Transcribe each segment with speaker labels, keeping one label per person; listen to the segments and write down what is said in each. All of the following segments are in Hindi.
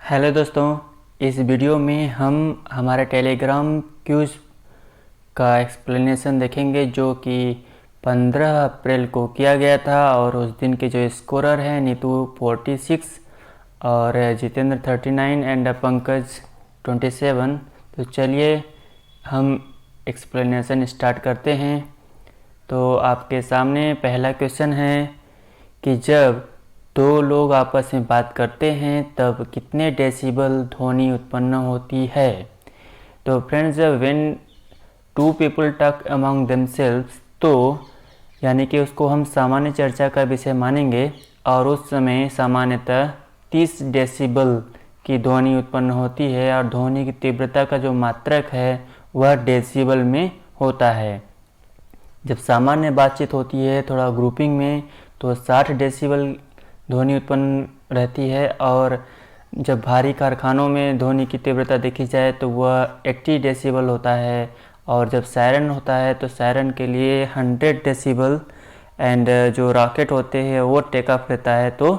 Speaker 1: हेलो दोस्तों, इस वीडियो में हम हमारे टेलीग्राम क्यूज का एक्सप्लेनेशन देखेंगे जो कि 15 अप्रैल को किया गया था। और उस दिन के जो स्कोरर हैं नीतू 46 और जितेंद्र 39 एंड पंकज 27। तो चलिए हम एक्सप्लेनेशन स्टार्ट करते हैं। तो आपके सामने पहला क्वेश्चन है कि जब दो लोग आपस में बात करते हैं तब कितने डेसिबल ध्वनि उत्पन्न होती है। तो friends, when two people talk among themselves, तो यानी कि उसको हम सामान्य चर्चा का विषय मानेंगे और उस समय सामान्यतः 30 डेसिबल की ध्वनि उत्पन्न होती है और ध्वनि की तीव्रता का जो मात्रक है वह डेसिबल में होता है। जब सामान्य बातचीत होती है थोड़ा ग्रुपिंग में तो 60 डेसिबल ध्वनि उत्पन्न रहती है, और जब भारी कारखानों में ध्वनि की तीव्रता देखी जाए तो वह 80 डेसिबल होता है। और जब सायरन होता है तो सायरन के लिए 100 डेसिबल, एंड जो रॉकेट होते हैं वो टेक ऑफ लेता है तो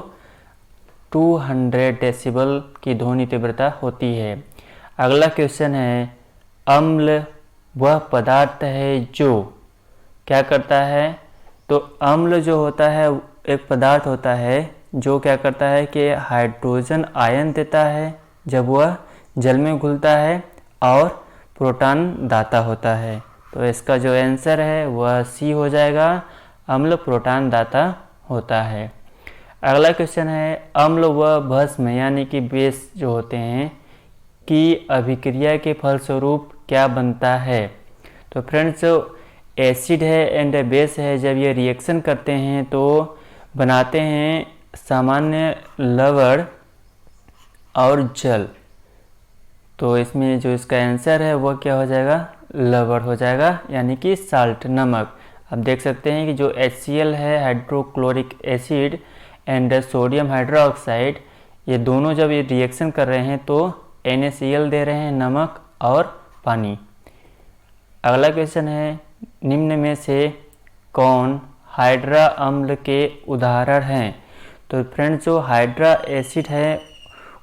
Speaker 1: 200 डेसिबल की ध्वनि तीव्रता होती है। अगला क्वेश्चन है, अम्ल वह पदार्थ है जो क्या करता है। तो अम्ल जो होता है एक पदार्थ होता है जो क्या करता है कि हाइड्रोजन आयन देता है जब वह जल में घुलता है और प्रोटॉन दाता होता है। तो इसका जो आंसर है वह सी हो जाएगा, अम्ल प्रोटॉन दाता होता है। अगला क्वेश्चन है, अम्ल व भस्म यानी कि बेस जो होते हैं की अभिक्रिया के फलस्वरूप क्या बनता है। तो फ्रेंड्स, एसिड है एंड बेस है, जब ये रिएक्शन करते हैं तो बनाते हैं सामान्य लवण और जल। तो इसमें जो इसका आंसर है वह क्या हो जाएगा, लवण हो जाएगा, यानी कि साल्ट, नमक। अब देख सकते हैं कि जो HCl है, hydrochloric acid and sodium hydroxide, ये दोनों जब ये रिएक्शन कर रहे हैं तो NaCl दे रहे हैं, नमक और पानी। अगला क्वेश्चन है, निम्न में से कौन हाइड्रा अम्ल के उदाहरण हैं। तो फ्रेंड्स, जो हाइड्रा एसिड है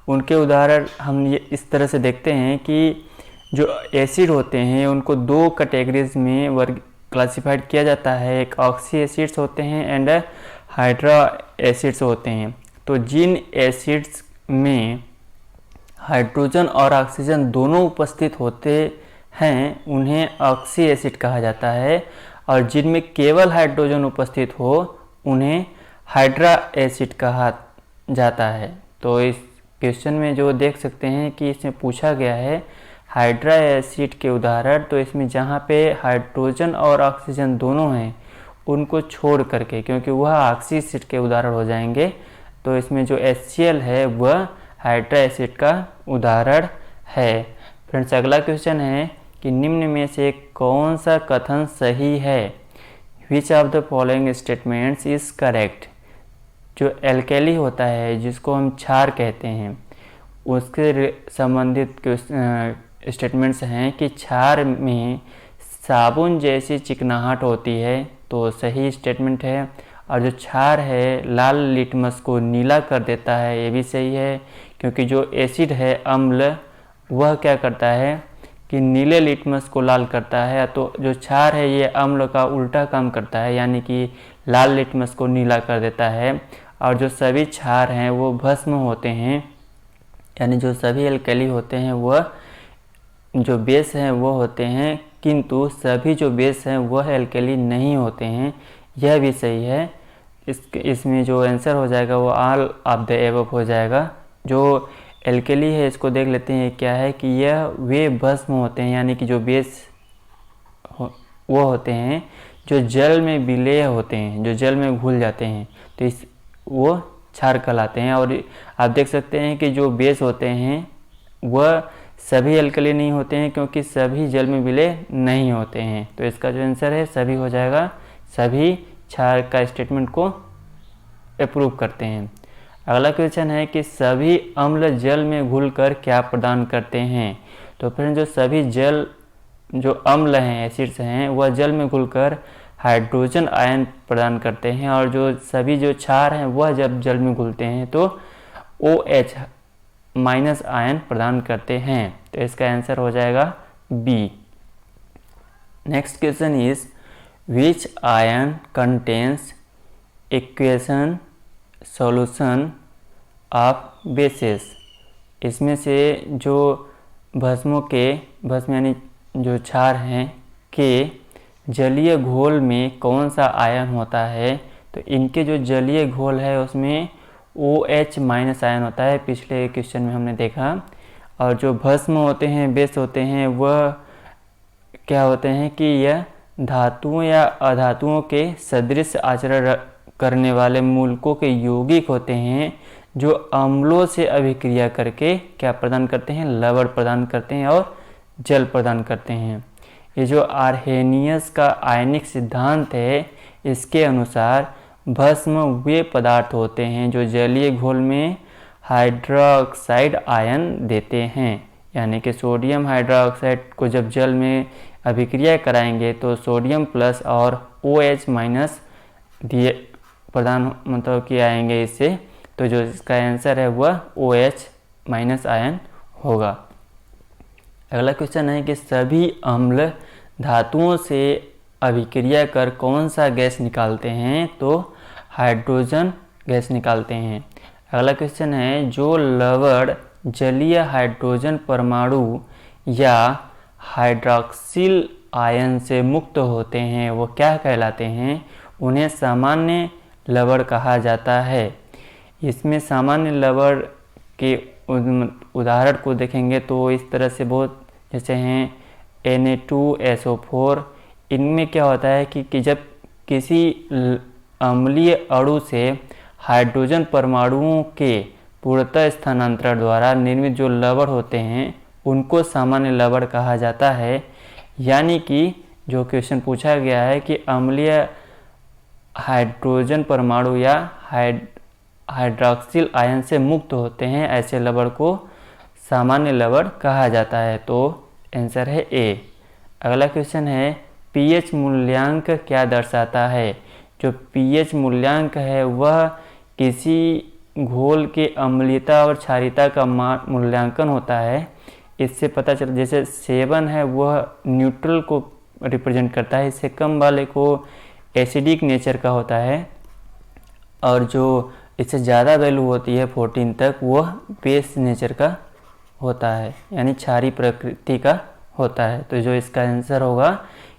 Speaker 1: उनके उदाहरण हम ये इस तरह से देखते हैं कि जो एसिड होते हैं उनको दो कैटेगरीज में वर्ग क्लासिफाइड किया जाता है। एक ऑक्सी एसिड्स होते हैं एंड हाइड्रा एसिड्स होते हैं। तो जिन एसिड्स में हाइड्रोजन और ऑक्सीजन दोनों उपस्थित होते हैं उन्हें ऑक्सी एसिड कहा जाता है, और जिनमें केवल हाइड्रोजन उपस्थित हो उन्हें हाइड्रा एसिड कहा जाता है। तो इस क्वेश्चन में जो देख सकते हैं कि इसमें पूछा गया है हाइड्रा एसिड के उदाहरण, तो इसमें जहाँ पे हाइड्रोजन और ऑक्सीजन दोनों हैं उनको छोड़ करके, क्योंकि वह ऑक्सी एसिड के उदाहरण हो जाएंगे, तो इसमें जो HCl है वह हाइड्रा एसिड का उदाहरण है। फ्रेंड्स, अगला क्वेश्चन है कि निम्न में से कौन सा कथन सही है। Which of the following statements is correct. जो एल्केली होता है जिसको हम क्षार कहते हैं उसके संबंधित स्टेटमेंट्स हैं कि क्षार में साबुन जैसी चिकनाहट होती है, तो सही स्टेटमेंट है। और जो क्षार है लाल लिटमस को नीला कर देता है, ये भी सही है, क्योंकि जो एसिड है अम्ल वह क्या करता है कि नीले लिटमस को लाल करता है, तो जो क्षार है ये अम्ल का उल्टा काम करता है, यानी कि लाल लिटमस को नीला कर देता है। और जो सभी क्षार हैं वो भस्म होते हैं, यानी जो सभी एल्कली होते हैं वह जो बेस हैं वो होते हैं, किंतु सभी जो बेस हैं वह एल्कली नहीं होते हैं, यह भी सही है। इसमें जो आंसर हो जाएगा वो ऑल ऑफ द एबव हो जाएगा। जो एल्कली है इसको देख लेते हैं क्या है कि यह वे भस्म होते हैं, यानी कि जो बेस वो होते हैं जो जल में विलेय होते हैं, जो जल में घुल जाते हैं, तो वो क्षार कहलाते हैं। और आप देख सकते हैं कि जो बेस होते हैं वह सभी एल्कली नहीं होते हैं, क्योंकि सभी जल में विलेय नहीं होते हैं। तो इसका जो आंसर है सभी हो जाएगा, सभी क्षार का स्टेटमेंट को अप्रूव करते हैं। अगला क्वेश्चन है कि सभी अम्ल जल में घुलकर क्या प्रदान करते हैं। तो फिर जो सभी जल जो अम्ल हैं, एसिड्स हैं, वह जल में घुलकर हाइड्रोजन आयन प्रदान करते हैं, और जो सभी जो क्षार हैं वह जब जल में घुलते हैं तो OH माइनस आयन प्रदान करते हैं। तो इसका आंसर हो जाएगा B. Next question is which ion contains equation solution of basis. इसमें से जो भस्म यानी जो क्षार हैं के जलीय घोल में कौन सा आयन होता है, तो इनके जो जलीय घोल है उसमें OH माइनस आयन होता है, पिछले क्वेश्चन में हमने देखा। और जो भस्म होते हैं, बेस होते हैं, वह क्या होते हैं कि यह धातुओं या अधातुओं के सदृश आचरण करने वाले मूलकों के यौगिक होते हैं, जो अम्लों से अभिक्रिया करके क्या प्रदान करते हैं, लवण प्रदान करते हैं और जल प्रदान करते हैं। ये जो आर्हेनियस का आयनिक सिद्धांत है, इसके अनुसार भस्म वे पदार्थ होते हैं जो जलीय घोल में हाइड्रोक्साइड आयन देते हैं। यानी कि सोडियम हाइड्रोक्साइड को जब जल में अभिक्रिया कराएंगे तो सोडियम प्लस और OH माइनस दिए प्रदान मतलब कि आएंगे इससे। तो जो इसका आंसर है वह OH माइनस आयन होगा। अगला क्वेश्चन है कि सभी अम्ल धातुओं से अभिक्रिया कर कौन सा गैस निकालते हैं, तो हाइड्रोजन गैस निकालते हैं। अगला क्वेश्चन है जो लवण जलीय हाइड्रोजन परमाणु या हाइड्रॉक्सिल आयन से मुक्त होते हैं वो क्या कहलाते हैं, उन्हें सामान्य लवण कहा जाता है। इसमें सामान्य लवण के उदाहरण को देखेंगे तो इस तरह से बहुत जैसे हैं Na2SO4। इनमें क्या होता है कि जब किसी अम्लीय अणु से हाइड्रोजन परमाणुओं के पूर्णतः स्थानांतरण द्वारा निर्मित जो लवण होते हैं उनको सामान्य लवण कहा जाता है। यानी कि जो क्वेश्चन पूछा गया है कि अम्लीय हाइड्रोजन परमाणु या हाइड्रॉक्सिल आयन से मुक्त होते हैं, ऐसे लवण को सामान्य लवण कहा जाता है। तो आंसर है ए। अगला क्वेश्चन है pH मूल्यांक क्या दर्शाता है। जो pH मूल्यांक है वह किसी घोल के अम्लीयता और क्षारीयता का मूल्यांकन होता है। इससे पता चल जैसे 7 है वह न्यूट्रल को रिप्रेजेंट करता है, इससे कम वाले को एसिडिक नेचर का होता है, और जो इससे ज़्यादा वैल्यू होती है 14 तक वह बेस नेचर का होता है, यानी क्षारीय प्रकृति का होता है। तो जो इसका आंसर होगा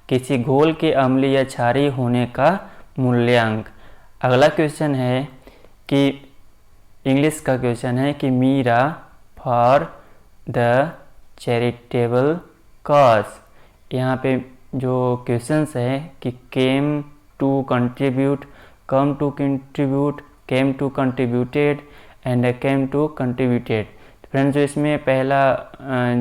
Speaker 1: किसी घोल के अम्लीय या क्षारीय होने का मूल्यांक। अगला क्वेश्चन है कि इंग्लिश का क्वेश्चन है कि Meera for the charitable cause. यहाँ पे जो क्वेश्चंस है कि came to contribute, come to contribute, came to contributed and came to contributed. Friends जो इसमें पहला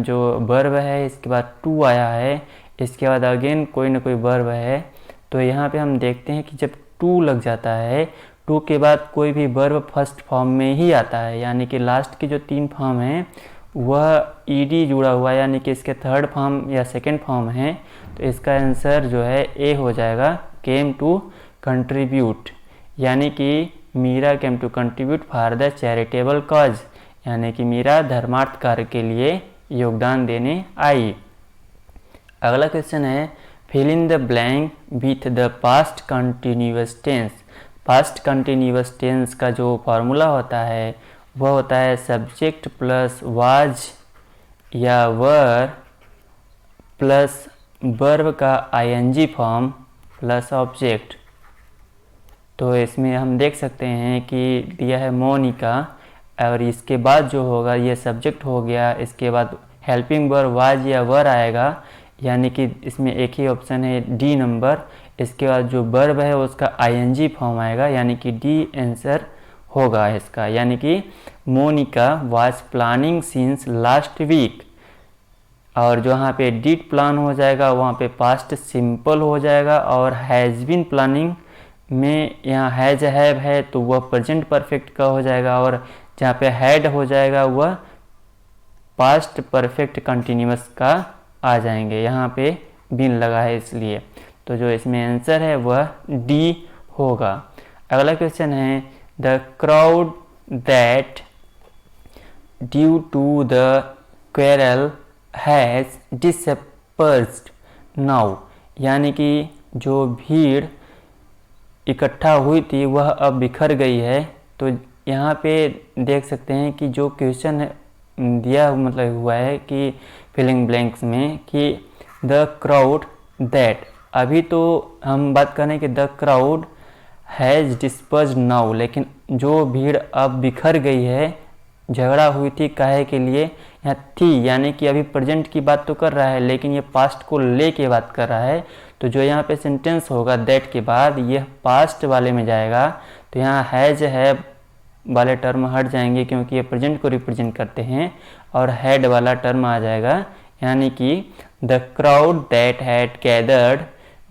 Speaker 1: जो वर्ब है इसके बाद टू आया है, इसके बाद अगेन कोई ना कोई वर्ब है। तो यहाँ पे हम देखते हैं कि जब टू लग जाता है, टू के बाद कोई भी वर्ब फर्स्ट फॉर्म में ही आता है, यानी कि लास्ट के जो 3 फॉर्म हैं वह ईडी जुड़ा हुआ है, यानी कि इसके थर्ड फॉर्म या सेकंड फॉर्म है। तो इसका आंसर जो है ए हो जाएगा, केम टू कंट्रीब्यूट। यानी कि Meera came to contribute for the charitable cause, यानी कि मीरा धर्मार्थ कार्य के लिए योगदान देने आई। अगला क्वेश्चन है fill in the blank with the past continuous tense. Past continuous tense का जो फॉर्मूला होता है वह होता है सब्जेक्ट प्लस वाज या वर प्लस वर्ब का आईएनजी फॉर्म प्लस ऑब्जेक्ट। तो इसमें हम देख सकते हैं कि दिया है मोनिका, और इसके बाद जो होगा ये सब्जेक्ट हो गया, इसके बाद हेल्पिंग वर्ब वाज या वर आएगा, यानी कि इसमें एक ही ऑप्शन है डी नंबर। इसके बाद जो वर्ब है उसका आईएनजी फॉर्म आएगा, यानी कि डी आंसर होगा इसका। यानी कि Monica was planning since last week, और जो यहाँ पे डिड प्लान हो जाएगा वहाँ पे पास्ट सिंपल हो जाएगा, और हैज़ बीन प्लानिंग में यहाँ हैज़ हैव है तो वह प्रेजेंट परफेक्ट का हो जाएगा, और जहाँ पे हैड हो जाएगा वह पास्ट परफेक्ट कंटिन्यूअस का आ जाएंगे। यहाँ पे बीन लगा है इसलिए, तो जो इसमें आंसर है वह डी होगा। अगला क्वेश्चन है the crowd that due to the quarrel has dispersed now, यानी कि जो भीड़ इकट्ठा हुई थी वह अब बिखर गई है। तो यहाँ पे देख सकते हैं कि जो क्वेश्चन दिया मतलब हुआ है कि फिलिंग ब्लैंक्स में कि द क्राउड दैट, अभी तो हम बात करें कि the crowd has dispersed now, लेकिन जो भीड़ अब बिखर गई है, झगड़ा हुई थी काहे के लिए, यहाँ थी यानी कि अभी प्रेजेंट की बात तो कर रहा है लेकिन ये पास्ट को ले के बात कर रहा है। तो जो यहाँ पे सेंटेंस होगा दैट के बाद यह पास्ट वाले में जाएगा। तो यहाँ हैज़ है वाले टर्म हट जाएंगे क्योंकि ये प्रेजेंट को रिप्रेजेंट करते हैं और हैड वाला टर्म आ जाएगा, यानी कि the crowd that had gathered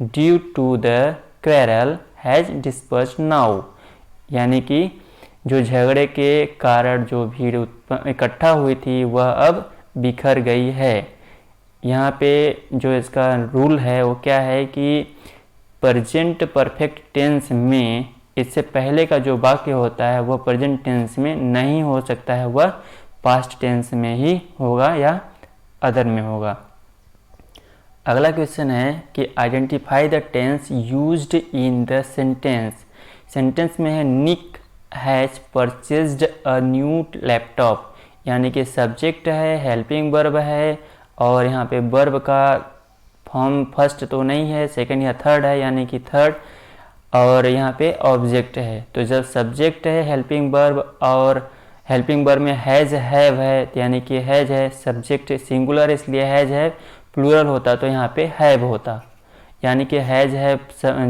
Speaker 1: due to the quarrel has dispersed now, यानी कि जो झगड़े के कारण जो भीड़ इकट्ठा हुई थी वह अब बिखर गई है। यहाँ पे जो इसका रूल है वो क्या है कि प्रेजेंट परफेक्ट टेंस में इससे पहले का जो वाक्य होता है वह प्रेजेंट टेंस में नहीं हो सकता है, वह पास्ट टेंस में ही होगा या अदर में होगा। अगला क्वेश्चन है कि identify the tense used in the sentence. Sentence में है Nick has purchased a new laptop, यानी कि सब्जेक्ट है, हेल्पिंग वर्ब है और यहाँ पे वर्ब का फॉर्म फर्स्ट तो नहीं है, सेकंड या थर्ड है यानी कि थर्ड, और यहाँ पे ऑब्जेक्ट है। तो जब सब्जेक्ट है, हेल्पिंग वर्ब और हेल्पिंग वर्ब में हैज़ हैव है यानी कि हैज़ है, सब्जेक्ट सिंगुलर इसलिए हैज़ है, प्लूरल होता तो यहाँ पे हैव होता, यानी कि हैज़ हैव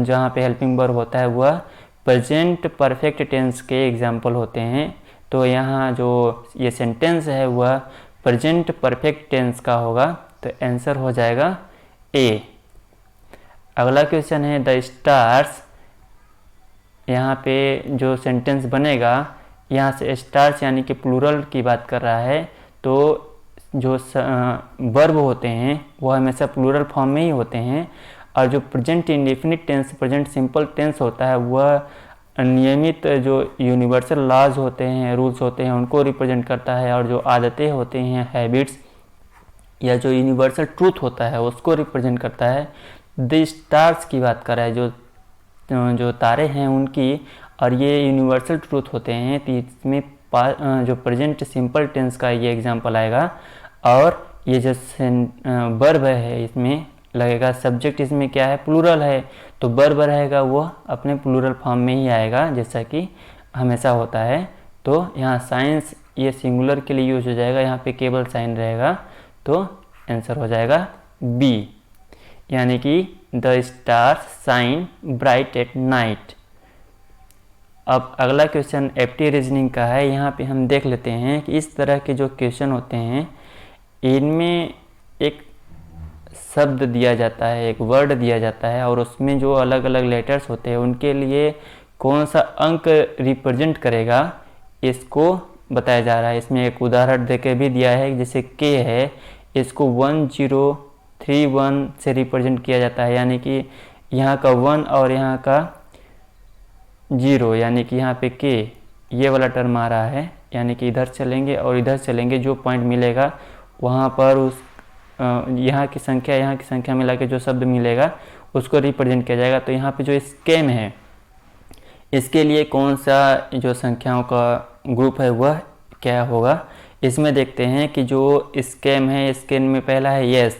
Speaker 1: जहाँ पे हेल्पिंग वर्ब होता है वह प्रेजेंट परफेक्ट टेंस के एग्जाम्पल होते हैं। तो यहाँ जो ये सेंटेंस है वह प्रेजेंट परफेक्ट टेंस का होगा, तो आंसर हो जाएगा ए। अगला क्वेश्चन है द स्टार्स, यहाँ पे जो सेंटेंस बनेगा यहाँ से स्टार्स यानी कि प्लूरल की बात कर रहा है, तो जो वर्ब होते हैं वह हमेशा प्लूरल फॉर्म में ही होते हैं और जो present indefinite tense, present simple tense होता है वह नियमित जो यूनिवर्सल लॉज होते हैं, रूल्स होते हैं उनको रिप्रेजेंट करता है और जो आदतें होते हैं, हैबिट्स या जो यूनिवर्सल ट्रूथ होता है उसको रिप्रेजेंट करता है। द स्टार्स की बात कर रहा है, जो तारे हैं उनकी, और ये यूनिवर्सल ट्रूथ होते हैं। तो इसमें जो प्रेजेंट सिंपल टेंस का ये एग्जांपल आएगा और ये जो वर्ब है इसमें लगेगा, सब्जेक्ट इसमें क्या है, प्लूरल है, तो वर्ब रहेगा वो अपने प्लूरल फॉर्म में ही आएगा जैसा कि हमेशा होता है। तो यहाँ साइंस ये सिंगुलर के लिए यूज हो जाएगा, यहाँ पे केवल साइन रहेगा, तो आंसर हो जाएगा बी, यानी कि the stars shine bright at night. अब अगला क्वेश्चन एप्टी रीजनिंग का है। यहाँ पे हम देख लेते हैं कि इस तरह के जो क्वेश्चन होते हैं इनमें एक शब्द दिया जाता है, एक वर्ड दिया जाता है और उसमें जो अलग अलग लेटर्स होते हैं उनके लिए कौन सा अंक रिप्रेजेंट करेगा इसको बताया जा रहा है। इसमें एक उदाहरण देके भी दिया है, जैसे के है, इसको 1031 से रिप्रेजेंट किया जाता है, यानी कि यहाँ का 1 और यहाँ का 0, यानी कि यहाँ पे के ये वाला टर्म आ रहा है, यानी कि इधर चलेंगे और इधर चलेंगे, जो पॉइंट मिलेगा वहाँ पर उस यहाँ की संख्या मिला के जो शब्द मिलेगा उसको रिप्रेजेंट किया जाएगा। तो यहाँ पे जो स्केम है इसके लिए कौन सा जो संख्याओं का ग्रुप है वह क्या होगा, इसमें देखते हैं कि जो स्केम है, स्केम में पहला है यस,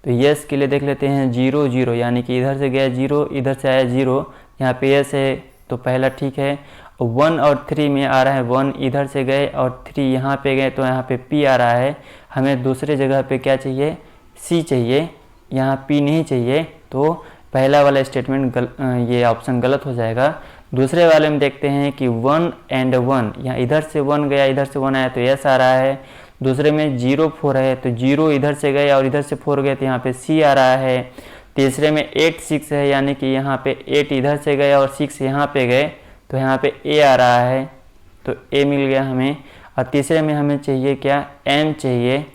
Speaker 1: तो यस के लिए देख लेते हैं 0 0, यानी कि इधर से गया 0, इधर से आया 0, यहाँ पे यस है तो पहला ठीक है। 1 और 3 में आ रहा है 1, इधर से गए और 3 यहाँ पे गए तो यहाँ पे पी आ रहा है, हमें दूसरे जगह पे क्या चाहिए, सी चाहिए, यहाँ पी नहीं चाहिए, तो पहला वाला स्टेटमेंट ये ऑप्शन गलत हो जाएगा। दूसरे वाले में देखते हैं कि 1 and 1, यहाँ इधर से 1 गया इधर से 1 आया तो यस आ रहा है। दूसरे में 0 4 है तो 0 इधर से गए और इधर से 4 गए तो यहाँ पे सी आ रहा है। तीसरे में 8 6 है, यानी कि यहाँ पे 8 इधर से गए और 6 यहाँ पे गए तो यहाँ पे ए आ रहा है, तो ए मिल गया हमें। और तीसरे में हमें चाहिए क्या, एम चाहिए,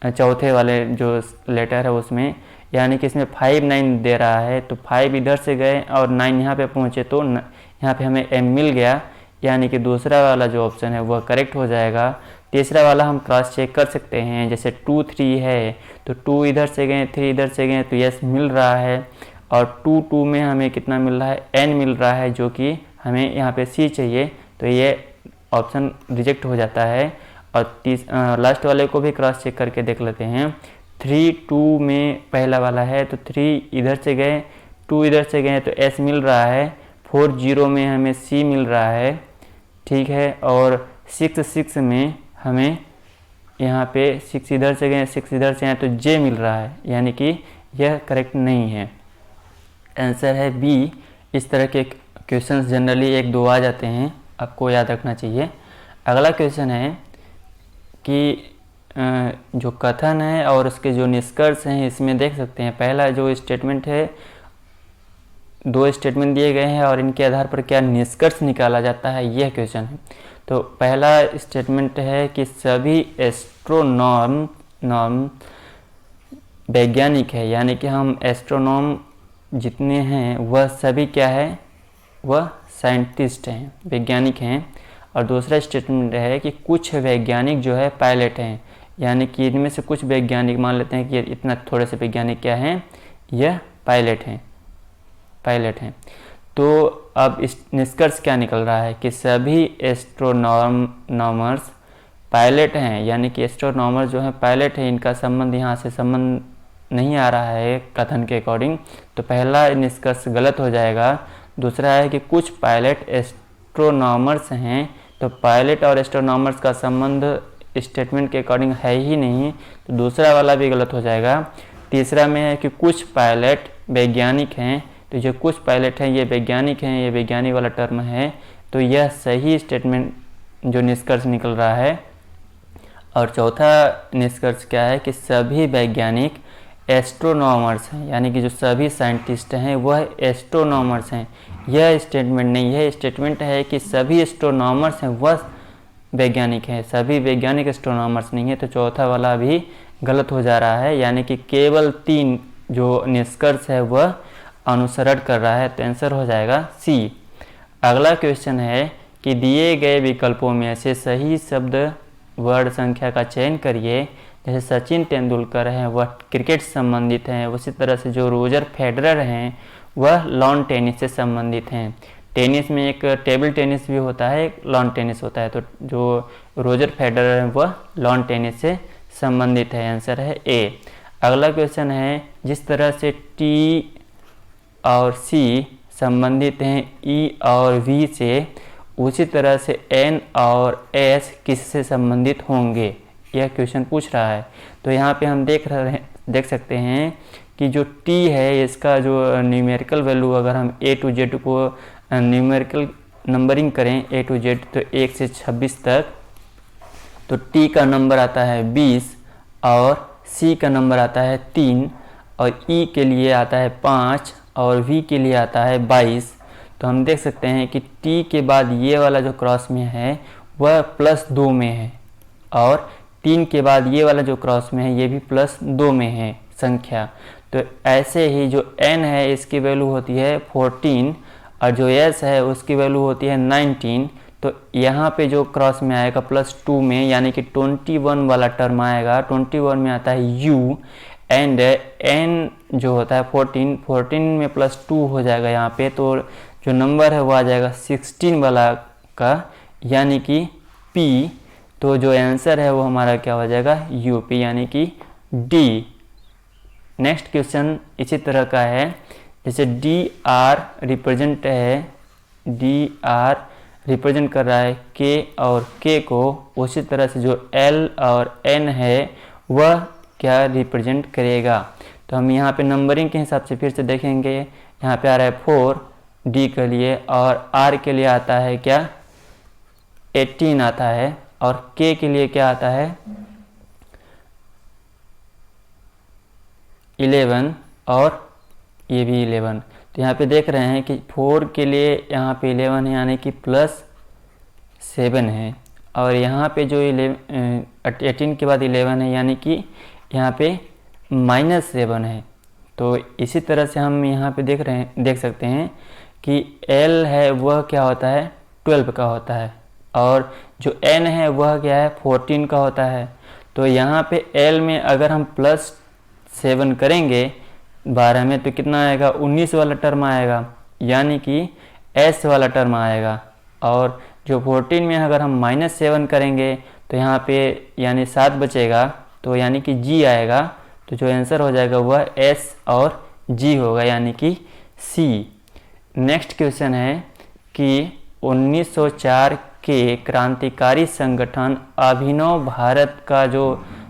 Speaker 1: चौथे वाले जो लेटर है उसमें, यानी कि इसमें 5 9 दे रहा है, तो 5 इधर से गए और 9 यहाँ पे पहुँचे तो यहाँ पे हमें एम मिल गया, यानी कि दूसरा वाला जो ऑप्शन है वह करेक्ट हो जाएगा। तीसरा वाला हम क्रॉस चेक कर सकते हैं, जैसे 2 3 है तो 2 इधर से गए 3 इधर से गए तो यस मिल रहा है, और 2 2 में हमें कितना मिल रहा है, n मिल रहा है, जो कि हमें यहाँ पे c चाहिए, तो ये ऑप्शन रिजेक्ट हो जाता है। और लास्ट वाले को भी क्रॉस चेक करके देख लेते हैं। 3 2 में पहला वाला है तो 3 इधर से गए 2 इधर से गए तो s मिल रहा है, 4 0 में हमें c मिल रहा है, ठीक है। और 6 6 में हमें यहाँ पे 6 इधर से गए 6 इधर से आए तो j मिल रहा है, यानी कि यह करेक्ट नहीं है। आंसर है बी। इस तरह के क्वेश्चंस जनरली 1 2 आ जाते हैं, आपको याद रखना चाहिए। अगला क्वेश्चन है कि जो कथन है और उसके जो निष्कर्ष हैं, इसमें देख सकते हैं पहला जो स्टेटमेंट है, 2 स्टेटमेंट दिए गए हैं और इनके आधार पर क्या निष्कर्ष निकाला जाता है, यह क्वेश्चन है। तो पहला स्टेटमेंट है कि सभी एस्ट्रोनॉम वैज्ञानिक है, यानी कि हम एस्ट्रोनॉम जितने हैं वह सभी क्या है, वह साइंटिस्ट हैं, वैज्ञानिक हैं। और दूसरा स्टेटमेंट है कि कुछ वैज्ञानिक जो है पायलट हैं, यानी कि इनमें से कुछ वैज्ञानिक मान लेते हैं कि इतना थोड़े से वैज्ञानिक क्या हैं, यह पायलट हैं। तो अब इस निष्कर्ष क्या निकल रहा है कि सभी एस्ट्रोनॉमर्स पायलट हैं, यानी कि एस्ट्रोनॉमर जो है पायलट है, इनका संबंध यहाँ से संबंध नहीं आ रहा है कथन के अकॉर्डिंग, तो पहला निष्कर्ष गलत हो जाएगा। दूसरा है कि कुछ पायलट एस्ट्रोनॉमर्स हैं, तो पायलट और एस्ट्रोनॉमर्स का संबंध स्टेटमेंट के अकॉर्डिंग है ही नहीं, तो दूसरा वाला भी गलत हो जाएगा। तीसरा में है कि कुछ पायलट वैज्ञानिक हैं, तो जो कुछ पायलट हैं ये वैज्ञानिक हैं, ये वैज्ञानिक वाला टर्म है, तो यह सही स्टेटमेंट जो निष्कर्ष निकल रहा है। और चौथा निष्कर्ष क्या है कि सभी वैज्ञानिक एस्ट्रोनॉमर्स हैं, यानी कि जो सभी साइंटिस्ट हैं वह एस्ट्रोनॉमर्स हैं। यह स्टेटमेंट नहीं है, स्टेटमेंट है कि सभी एस्ट्रोनॉमर्स हैं वह वैज्ञानिक हैं, सभी वैज्ञानिक एस्ट्रोनॉमर्स नहीं है, तो चौथा वाला भी गलत हो जा रहा है, यानी कि केवल 3 जो निष्कर्ष है वह अनुसरण कर रहा है, तो आंसर हो जाएगा सी। अगला क्वेश्चन है कि दिए गए विकल्पों में से सही शब्द वर्ड संख्या का चयन करिए। जैसे सचिन तेंदुलकर हैं वह क्रिकेट से संबंधित हैं, उसी तरह से जो रोजर फेडरर हैं वह लॉन टेनिस से संबंधित हैं। टेनिस में एक टेबल टेनिस भी होता है, एक लॉन टेनिस होता है, तो जो रोजर फेडरर हैं वह लॉन टेनिस से संबंधित है, आंसर है ए। अगला क्वेश्चन है जिस तरह से टी और सी संबंधित हैं ई और वी से, उसी तरह से एन और एस किससे संबंधित होंगे, यह क्वेश्चन पूछ रहा है। तो यहाँ पे हम देख सकते हैं कि जो टी है इसका जो न्यूमेरिकल वैल्यू, अगर हम ए टू जेड को न्यूमेरिकल नंबरिंग करें ए टू जेड तो 1 से 26 तक, तो टी का नंबर आता है 20 और सी का नंबर आता है 3 और ई के लिए आता है 5 और वी के लिए आता है 22। तो हम देख सकते हैं कि टी के बाद ये वाला जो क्रॉस में है वह +2 में है, और 3 के बाद ये वाला जो क्रॉस में है ये भी +2 में है संख्या। तो ऐसे ही जो n है इसकी वैल्यू होती है 14 और जो s है उसकी वैल्यू होती है 19। तो यहाँ पे जो क्रॉस में आएगा +2 में, यानी कि 21 वाला टर्म आएगा, 21 में आता है u एंड n जो होता है 14 में +2 हो जाएगा यहाँ पे, तो जो नंबर है वो आ जाएगा 16 वाला का, यानी कि p। तो जो आंसर है वो हमारा क्या हो जाएगा, यूपी, यानी कि डी। नेक्स्ट क्वेश्चन इसी तरह का है, जैसे डी आर रिप्रेजेंट कर रहा है के और के को, उसी तरह से जो एल और एन है वह क्या रिप्रेजेंट करेगा। तो हम यहाँ पे नंबरिंग के हिसाब से फिर से देखेंगे, यहाँ पे आ रहा है 4 डी के लिए, और आर के लिए आता है क्या 18 आता है, और के के लिए क्या आता है 11 और ये भी 11। तो यहाँ पे देख रहे हैं कि 4 के लिए यहाँ पे 11 है, यानी कि +7 है, और यहाँ पे जो 18 के बाद 11 है, यानी कि यहाँ पे -7 है। तो इसी तरह से हम यहाँ पे देख सकते हैं कि L है वह क्या होता है 12 का होता है, और जो n है वह क्या है 14 का होता है। तो यहाँ पे l में अगर हम +7 करेंगे 12 में तो कितना आएगा 19 वाला टर्म आएगा, यानी कि s वाला टर्म आएगा। और जो 14 में अगर हम -7 करेंगे तो यहाँ पे यानी 7 बचेगा, तो यानी कि g आएगा। तो जो आंसर हो जाएगा वह s और g होगा, यानी कि c। नेक्स्ट क्वेश्चन है कि 1904 के क्रांतिकारी संगठन अभिनव भारत का जो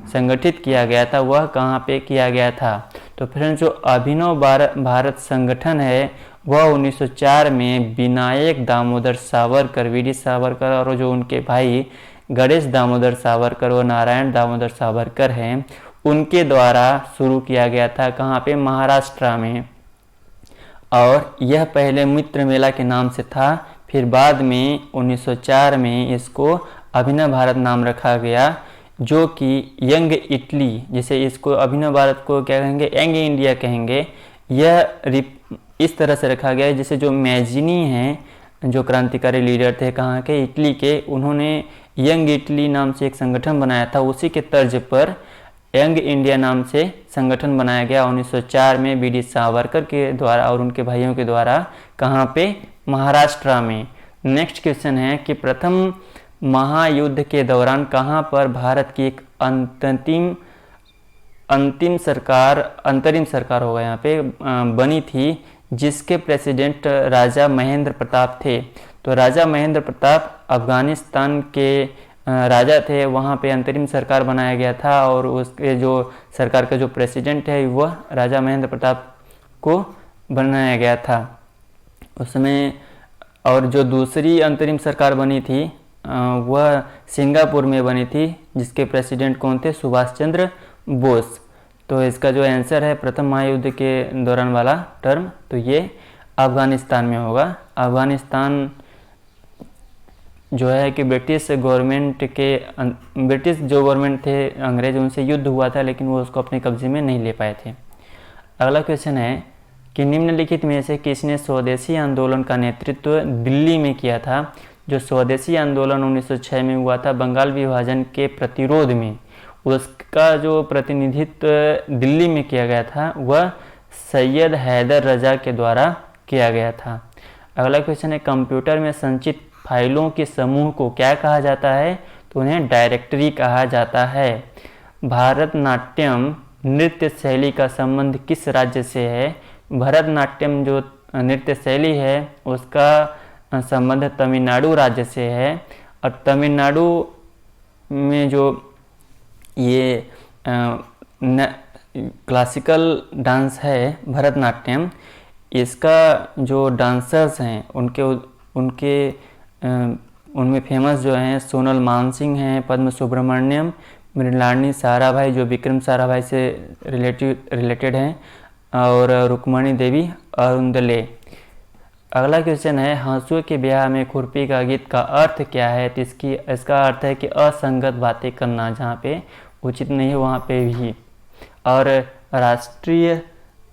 Speaker 1: संगठित किया गया था वह कहाँ पे किया गया था। तो फ्रेंड्स, जो अभिनव भारत संगठन है वह 1904 में विनायक दामोदर सावरकर, वीडी सावरकर और जो उनके भाई गणेश दामोदर सावरकर व नारायण दामोदर सावरकर हैं, उनके द्वारा शुरू किया गया था। कहाँ पे? महाराष्ट्र में। और यह पहले मित्र मेला के नाम से था, फिर बाद में 1904 में इसको अभिनव भारत नाम रखा गया, जो कि यंग इटली, जैसे इसको अभिनव भारत को क्या कहेंगे, यंग इंडिया कहेंगे। यह इस तरह से रखा गया है जैसे जो मैजिनी हैं जो क्रांतिकारी लीडर थे कहाँ के, इटली के, उन्होंने यंग इटली नाम से एक संगठन बनाया था। उसी के तर्ज पर यंग इंडिया नाम से संगठन बनाया गया 1904 में वीडी सावरकर के द्वारा और उनके भाइयों के द्वारा। कहाँ पे? महाराष्ट्र में। नेक्स्ट क्वेश्चन है कि प्रथम महायुद्ध के दौरान कहाँ पर भारत की एक अंतरिम सरकार होगा यहाँ पे बनी थी, जिसके प्रेसिडेंट राजा महेंद्र प्रताप थे। तो राजा महेंद्र प्रताप अफगानिस्तान के राजा थे, वहाँ पे अंतरिम सरकार बनाया गया था और उसके जो सरकार का जो प्रेसिडेंट है वह राजा महेंद्र प्रताप को बनाया गया था उसमें। और जो दूसरी अंतरिम सरकार बनी थी वह सिंगापुर में बनी थी, जिसके प्रेसिडेंट कौन थे? सुभाष चंद्र बोस। तो इसका जो आंसर है प्रथम महायुद्ध के दौरान वाला टर्म, तो ये अफगानिस्तान में होगा। अफगानिस्तान जो है कि ब्रिटिश जो गवर्नमेंट थे अंग्रेज, उनसे युद्ध हुआ था, लेकिन वो उसको अपने कब्जे में नहीं ले पाए थे। अगला क्वेश्चन है कि निम्नलिखित में से किसने स्वदेशी आंदोलन का नेतृत्व दिल्ली में किया था। जो स्वदेशी आंदोलन 1906 में हुआ था बंगाल विभाजन के प्रतिरोध में, उसका जो प्रतिनिधित्व दिल्ली में किया गया था वह सैयद हैदर रजा के द्वारा किया गया था। अगला क्वेश्चन है कंप्यूटर में संचित फाइलों के समूह को क्या कहा जाता है। तो उन्हें डायरेक्टरी कहा जाता है। भारतनाट्यम नृत्य शैली का संबंध किस राज्य से है। भरतनाट्यम जो नृत्य शैली है उसका संबंध तमिलनाडु राज्य से है। और तमिलनाडु में जो ये क्लासिकल डांस है भरतनाट्यम, इसका जो डांसर्स हैं उनमें फेमस जो हैं सोनल मानसिंह हैं, पद्म सुब्रमण्यम, मृणालिनी साराभाई जो विक्रम साराभाई से रिलेटेड हैं, और रुक्मणी देवी अरुंदले। अगला क्वेश्चन है हाँसुए के ब्याह में खुरपी का गीत का अर्थ क्या है। तो इसका अर्थ है कि असंगत बातें करना, जहाँ पे उचित नहीं है वहाँ पे भी। और राष्ट्रीय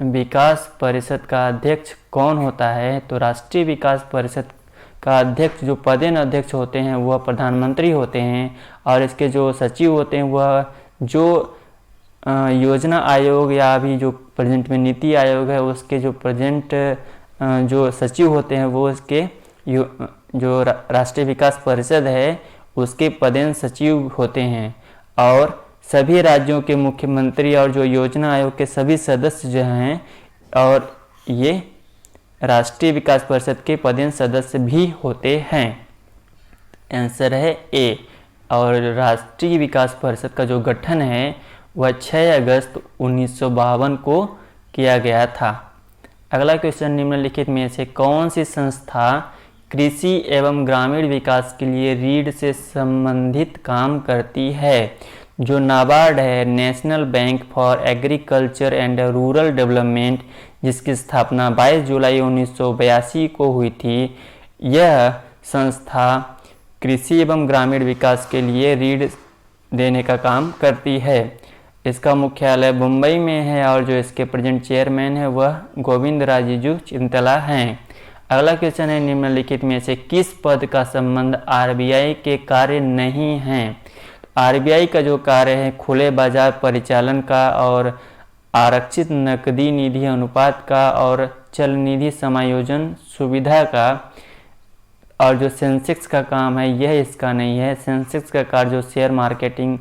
Speaker 1: विकास परिषद का अध्यक्ष कौन होता है। तो राष्ट्रीय विकास परिषद का अध्यक्ष जो पदेन अध्यक्ष होते हैं वह प्रधानमंत्री होते हैं, और इसके जो सचिव होते हैं वह जो योजना आयोग या अभी जो प्रेजेंट में नीति आयोग है उसके जो प्रेजेंट जो सचिव होते हैं वो उसके जो राष्ट्रीय विकास परिषद है उसके पदेन सचिव होते हैं। और सभी राज्यों के मुख्यमंत्री और जो योजना आयोग के सभी सदस्य जो हैं और ये राष्ट्रीय विकास परिषद के पदेन सदस्य भी होते हैं। आंसर है ए। और राष्ट्रीय विकास परिषद का जो गठन है वह 6 अगस्त 1952 को किया गया था। अगला क्वेश्चन निम्नलिखित में से कौन सी संस्था कृषि एवं ग्रामीण विकास के लिए रीढ़ से संबंधित काम करती है। जो नाबार्ड है, national bank for agriculture and rural development, जिसकी स्थापना 22 जुलाई 1982 को हुई थी। यह संस्था कृषि एवं ग्रामीण विकास के लिए रीढ़ देने का काम करती है। इसका मुख्यालय मुंबई में है और जो इसके प्रेजेंट चेयरमैन है वह गोविंद राजीजू चिंतला हैं। अगला क्वेश्चन है, निम्नलिखित में से किस पद का संबंध आरबीआई के कार्य नहीं है? आरबीआई का जो कार्य है खुले बाजार परिचालन का और आरक्षित नकदी निधि अनुपात का और चल निधि समायोजन सुविधा का, और जो सेंसेक्स का काम है यह इसका नहीं है। सेंसेक्स का कार्य जो शेयर मार्केटिंग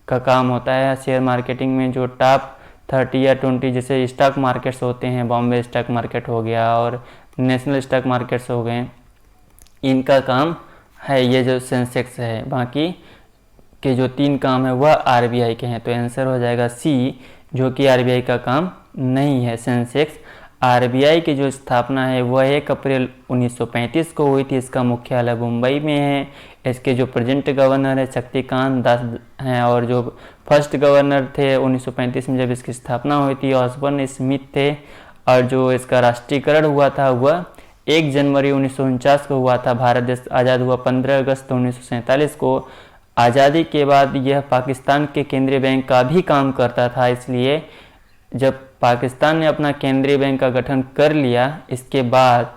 Speaker 1: का काम होता है, शेयर मार्केटिंग में जो टॉप 30 या 20 जैसे स्टॉक मार्केट्स होते हैं, बॉम्बे स्टॉक मार्केट हो गया और नेशनल स्टॉक मार्केट्स हो गए, इनका काम है ये जो सेंसेक्स है। बाकी के जो 3 काम है वह आरबीआई के हैं। तो आंसर हो जाएगा सी, जो कि आरबीआई का काम नहीं है सेंसेक्स। आरबीआई की जो स्थापना है वह 1 अप्रैल 1935 को हुई थी। इसका मुख्यालय मुंबई में है। इसके जो प्रेजेंट गवर्नर है शक्तिकांत दास हैं, और जो फर्स्ट गवर्नर थे 1935 में जब इसकी स्थापना हुई थी ऑसबर्न स्मिथ थे। और जो इसका राष्ट्रीयकरण हुआ था वह 1 जनवरी 1949 को हुआ था। भारत देश आज़ाद हुआ 15 अगस्त 1947 को। आज़ादी के बाद यह पाकिस्तान के केंद्रीय बैंक का भी काम करता था, इसलिए जब पाकिस्तान ने अपना केंद्रीय बैंक का गठन कर लिया इसके बाद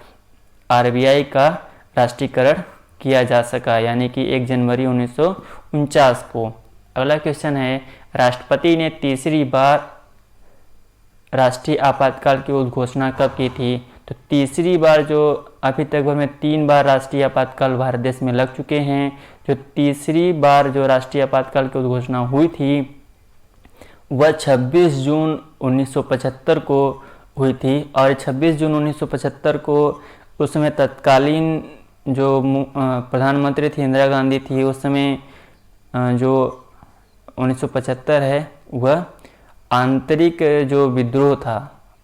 Speaker 1: आरबीआई का राष्ट्रीयकरण किया जा सका, यानी कि 1 जनवरी 1949 को। अगला क्वेश्चन है, राष्ट्रपति ने तीसरी बार राष्ट्रीय आपातकाल की उद्घोषणा कब की थी? तो तीसरी बार जो अभी तक भर में 3 बार राष्ट्रीय आपातकाल भारत देश में लग चुके हैं। जो तीसरी बार जो राष्ट्रीय आपातकाल की उद्घोषणा हुई थी वह 26 जून 1975 को हुई थी। और 26 जून 1975 को उस समय तत्कालीन जो प्रधानमंत्री थी इंदिरा गांधी थी, उस समय जो 1975 है वह आंतरिक जो विद्रोह था,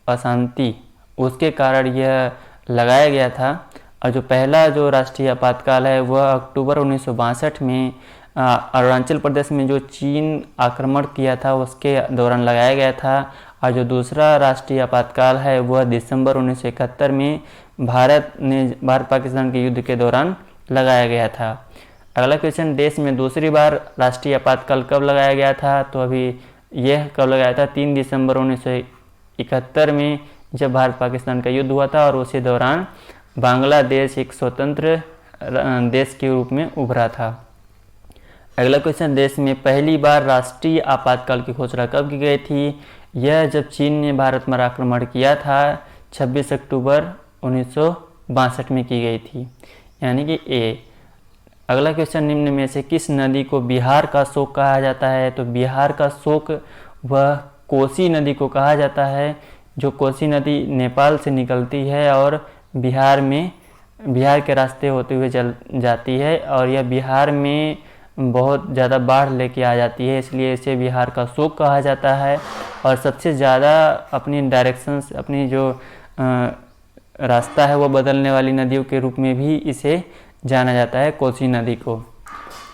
Speaker 1: अशांति, उसके कारण यह लगाया गया था। और जो पहला जो राष्ट्रीय आपातकाल है वह अक्टूबर 1962 में अरुणाचल प्रदेश में जो चीन आक्रमण किया था उसके दौरान लगाया गया था। और जो दूसरा राष्ट्रीय आपातकाल है वह दिसंबर 1971 में भारत पाकिस्तान के युद्ध के दौरान लगाया गया था। अगला क्वेश्चन, देश में दूसरी बार राष्ट्रीय आपातकाल कब लगाया गया था? तो अभी यह कब लगाया था? 3 दिसंबर 1971 में, जब भारत पाकिस्तान का युद्ध हुआ था और उसी दौरान बांग्लादेश एक स्वतंत्र देश के रूप में उभरा था। अगला क्वेश्चन, देश में पहली बार राष्ट्रीय आपातकाल की घोषणा कब की गई थी? यह जब चीन ने भारत पर आक्रमण किया था 26 अक्टूबर 1962 में की गई थी, यानी कि ए। अगला क्वेश्चन, निम्न में से किस नदी को बिहार का शोक कहा जाता है? तो बिहार का शोक वह कोसी नदी को कहा जाता है। जो कोसी नदी नेपाल से निकलती है और बिहार के रास्ते होते हुए चल जाती है, और यह बिहार में बहुत ज़्यादा बाढ़ लेके आ जाती है, इसलिए इसे बिहार का शोक कहा जाता है। और सबसे ज़्यादा अपनी डायरेक्शंस, अपनी जो रास्ता है वो बदलने वाली नदियों के रूप में भी इसे जाना जाता है, कोसी नदी को।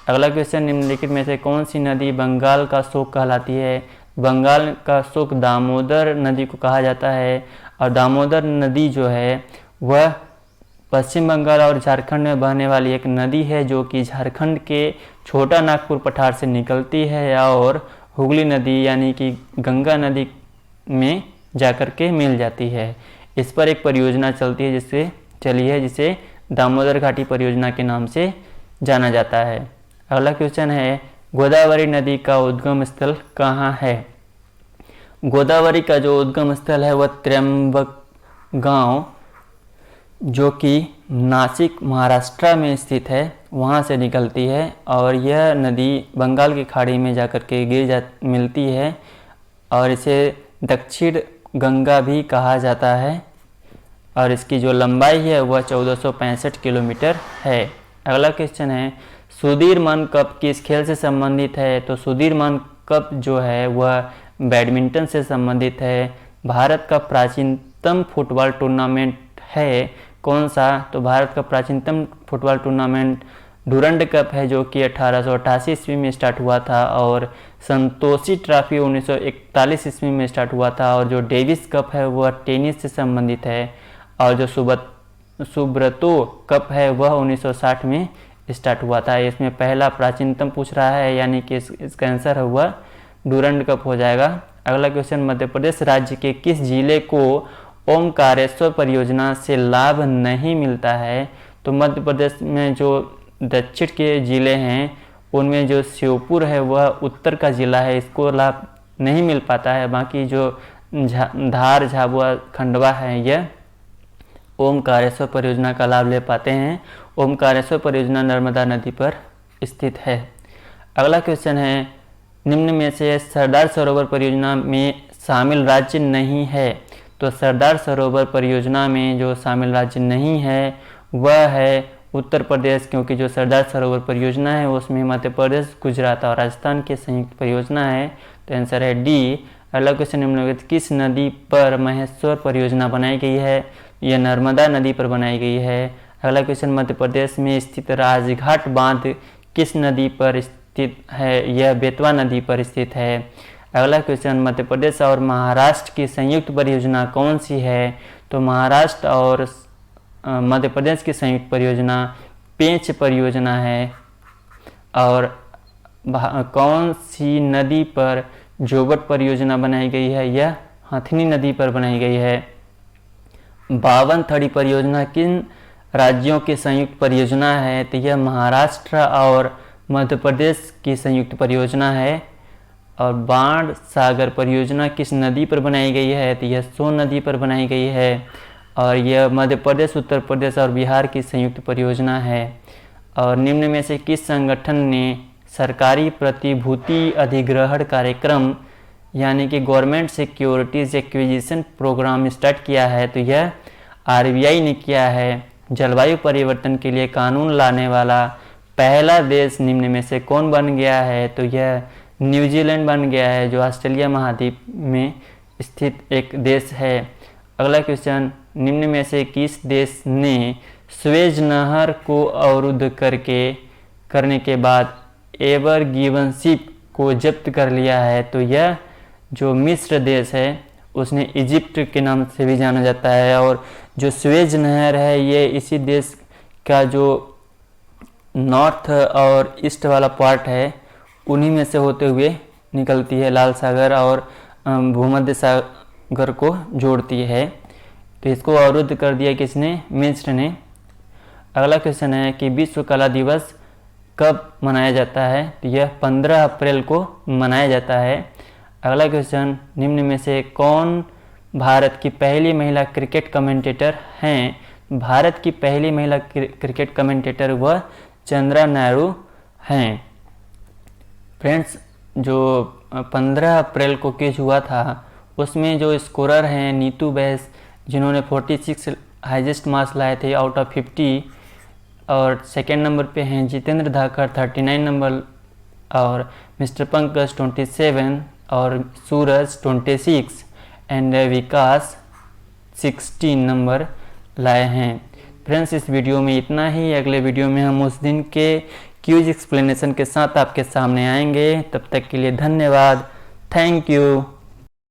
Speaker 1: अगला क्वेश्चन, निम्नलिखित में से कौन सी नदी बंगाल का शोक कहलाती है? बंगाल का शोक दामोदर नदी को कहा जाता है। और दामोदर नदी जो है वह पश्चिम बंगाल और झारखंड में बहने वाली एक नदी है, जो कि झारखंड के छोटा नागपुर पठार से निकलती है और हुगली नदी यानी कि गंगा नदी में जाकर के मिल जाती है। इस पर एक परियोजना चली है जिसे दामोदर घाटी परियोजना के नाम से जाना जाता है। अगला क्वेश्चन है, गोदावरी नदी का उद्गम स्थल कहाँ है? गोदावरी का जो उद्गम स्थल है वह त्र्यंबक गांव, जो कि नासिक महाराष्ट्र में स्थित है, वहाँ से निकलती है। और यह नदी बंगाल की खाड़ी में जाकर के मिलती है, और इसे दक्षिण गंगा भी कहा जाता है। और इसकी जो लंबाई है वह 1465 किलोमीटर है। अगला क्वेश्चन है, सुदीरमान कप किस खेल से संबंधित है? तो सुदीरमान कप जो है वह बैडमिंटन से संबंधित है। भारत का प्राचीनतम फुटबॉल टूर्नामेंट है कौन सा? तो भारत का प्राचीनतम फुटबॉल टूर्नामेंट डूरंड कप है, जो कि 1888 ईस्वी में स्टार्ट हुआ था। और संतोषी ट्रॉफी 1941 ईस्वी में स्टार्ट हुआ था। और जो डेविस कप है वह टेनिस से संबंधित है। और जो सुब्रतो कप है वह 1960 में स्टार्ट हुआ था। इसमें पहला प्राचीनतम पूछ रहा है, यानी कि इसका आंसर है वह डूरंड कप हो जाएगा। अगला क्वेश्चन, मध्य प्रदेश राज्य के किस जिले को ओमकारेश्वर परियोजना से लाभ नहीं मिलता है, तो मध्य प्रदेश में जो दक्षिण के ज़िले हैं उनमें जो श्योपुर है वह उत्तर का ज़िला है, इसको लाभ नहीं मिल पाता है। बाकी जो धार, झाबुआ, खंडवा है यह ओमकारेश्वर परियोजना का लाभ ले पाते हैं। ओमकारेश्वर परियोजना नर्मदा नदी पर स्थित है। अगला क्वेश्चन है, निम्न में से सरदार सरोवर परियोजना में शामिल राज्य नहीं है। तो सरदार सरोवर परियोजना में जो शामिल राज्य नहीं है वह है उत्तर प्रदेश, क्योंकि जो सरदार सरोवर परियोजना है उसमें मध्य प्रदेश, गुजरात और राजस्थान की संयुक्त परियोजना है। तो आंसर है डी। अगला क्वेश्चन निम्नलिखित किस नदी पर महेश्वर परियोजना बनाई गई है? यह नर्मदा नदी पर बनाई गई है। अगला क्वेश्चन, मध्य प्रदेश में स्थित राजघाट बांध किस नदी पर स्थित है? यह बेतवा नदी पर स्थित है। अगला क्वेश्चन, मध्य प्रदेश और महाराष्ट्र की संयुक्त परियोजना कौन सी है? तो महाराष्ट्र और मध्य प्रदेश की संयुक्त परियोजना पेंच परियोजना है। और कौन सी नदी पर जोगट परियोजना बनाई गई है? यह हथनी नदी पर बनाई गई है। 52 थड़ी परियोजना किन राज्यों की संयुक्त परियोजना है? तो यह महाराष्ट्र और मध्य प्रदेश की संयुक्त परियोजना है। और बाण सागर परियोजना किस नदी पर बनाई गई है? तो यह सोन नदी पर बनाई गई है। और यह मध्य प्रदेश, उत्तर प्रदेश और बिहार की संयुक्त परियोजना है। और निम्न में से किस संगठन ने सरकारी प्रतिभूति अधिग्रहण कार्यक्रम यानी कि government securities acquisition program start किया है? तो यह आरबीआई ने किया है। जलवायु परिवर्तन के लिए कानून लाने वाला पहला देश निम्न में से कौन बन गया है? तो यह न्यूजीलैंड बन गया है, जो ऑस्ट्रेलिया महाद्वीप में स्थित एक देश है। अगला क्वेश्चन, निम्न में से किस देश ने स्वेज नहर को अवरुद्ध करने के बाद एवर गिवन शिप को जब्त कर लिया है? तो यह जो मिस्र देश है उसने इजिप्ट के नाम से भी जाना जाता है। और जो स्वेज नहर है ये इसी देश का जो नॉर्थ और ईस्ट वाला पार्ट है उन्हीं में से होते हुए निकलती है, लाल सागर और भूमध्य सागर को जोड़ती है। तो इसको अवरुद्ध कर दिया किसने? मिस्र ने। अगला क्वेश्चन है कि विश्व कला दिवस कब मनाया जाता है? तो यह 15 अप्रैल को मनाया जाता है। अगला क्वेश्चन, निम्न में से कौन भारत की पहली महिला क्रिकेट कमेंटेटर हैं? भारत की पहली महिला क्रिकेट कमेंटेटर वह चंद्रा नायडू हैं। फ्रेंड्स, जो 15 अप्रैल को क्विज हुआ था उसमें जो स्कोरर हैं नीतू बैस, जिन्होंने 46 हाईएस्ट मार्क्स लाए थे आउट ऑफ 50। और सेकेंड नंबर पे हैं जितेंद्र धाकर 39 नंबर, और मिस्टर पंकज 27 और सूरज 26 एंड विकास 16 नंबर लाए हैं। फ्रेंड्स, इस वीडियो में इतना ही। अगले वीडियो में हम उस दिन के क्यूज एक्सप्लेनेशन के साथ आपके सामने आएंगे। तब तक के लिए धन्यवाद। Thank you.